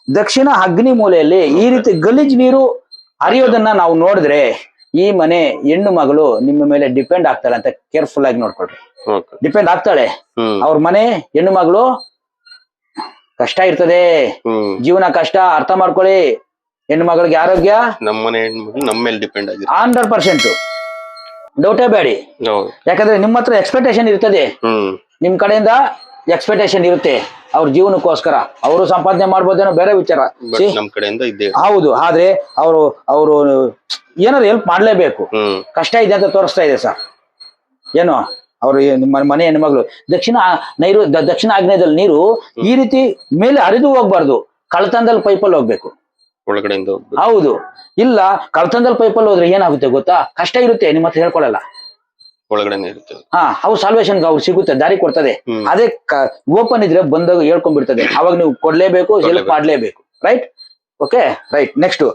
ದಕ್ಷಿಣ ಅಗ್ನಿ ಮೂಲೆಯಲ್ಲಿ ಈ ರೀತಿ ಗಲೀಜ್ ನೀರು ಹರಿಯೋದನ್ನ ನಾವು ನೋಡಿದ್ರೆ ಈ ಮನೆ ಹೆಣ್ಣು ಮಗಳು ನಿಮ್ಮ ಮೇಲೆ ಡಿಪೆಂಡ್ ಆಗ್ತಾಳೆ ಅಂತ ಕೇರ್ಫುಲ್ ಆಗಿ ನೋಡ್ಕೊಳ್ರಿ. ಡಿಪೆಂಡ್ ಆಗ್ತಾಳೆ. ಅವ್ರ ಮನೆ ಹೆಣ್ಣು ಮಗಳು ಕಷ್ಟ ಇರ್ತದೆ, ಜೀವನ ಕಷ್ಟ, ಅರ್ಥ ಮಾಡ್ಕೊಳ್ಳಿ. ಹೆಣ್ಣು ಮಗಳಿಗೆ ಆರೋಗ್ಯ ನಮ್ಮ ಮನೆ ಹೆಣ್ಮಗಳು ನಮ್ಮ ಮೇಲೆ ಡಿಪೆಂಡ್ ಆಗಿದೆ 100%. ಡೌಟೇ ಬೇಡಿ. ಯಾಕಂದ್ರೆ ನಿಮ್ಮ ಹತ್ರ ಎಕ್ಸ್ಪೆಕ್ಟೇಷನ್ ಇರ್ತದೆ, ನಿಮ್ ಕಡೆಯಿಂದ ಎಕ್ಸ್ಪೆಕ್ಟೇಷನ್ ಇರುತ್ತೆ ಅವ್ರ ಜೀವನಕ್ಕೋಸ್ಕರ. ಅವರು ಸಂಪಾದನೆ ಮಾಡ್ಬೋದೇನೋ ಬೇರೆ ವಿಚಾರ, ನಮ್ ಕಡೆಯಿಂದ ಇದೆ. ಹೌದು. ಆದ್ರೆ ಅವರು ಏನಾದ್ರು ಹೆಲ್ಪ್ ಮಾಡ್ಲೇಬೇಕು. ಕಷ್ಟ ಇದೆ ಅಂತ ತೋರಿಸ್ತಾ ಇದೆ ಸರ್. ಏನು ಅವ್ರು ನಿಮ್ಮ ಮನೆ ಹೆಣ್ಮಗಳು ದಕ್ಷಿಣ ಆಗ್ನೇಯದಲ್ಲಿ ನೀರು ಈ ರೀತಿ ಮೇಲೆ ಹರಿದು ಹೋಗ್ಬಾರ್ದು, ಕಳ್ತನದಲ್ಲಿ ಪೈಪಲ್ಲಿ ಹೋಗ್ಬೇಕು ಒಳಗಡೆಯಿಂದ. ಹೌದು. ಇಲ್ಲ ಕಳ್ತನದಲ್ಲಿ ಪೈಪಲ್ಲಿ ಹೋದ್ರೆ ಏನಾಗುತ್ತೆ ಗೊತ್ತಾ? ಕಷ್ಟ ಇರುತ್ತೆ, ನಿಮ್ಮ ಹತ್ರ ಹೇಳ್ಕೊಳಲ್ಲ. ಒಳಗಡೆ ಇರುತ್ತೆ. ಅವ್ರು ಸಾಲ್ವೇಷನ್ ಅವ್ರು ಸಿಗುತ್ತೆ, ದಾರಿ ಕೊಡ್ತದೆ. ಅದೇ ಓಪನ್ ಇದ್ರೆ ಬಂದಾಗ ಹೇಳ್ಕೊಂಡ್ಬಿಡ್ತದೆ. ಅವಾಗ ನೀವು ಕೊಡ್ಲೇಬೇಕು, ಹೆಲ್ಪ್ ಮಾಡ್ಲೇಬೇಕು. ರೈಟ್? Okay, right. ನೆಕ್ಸ್ಟ್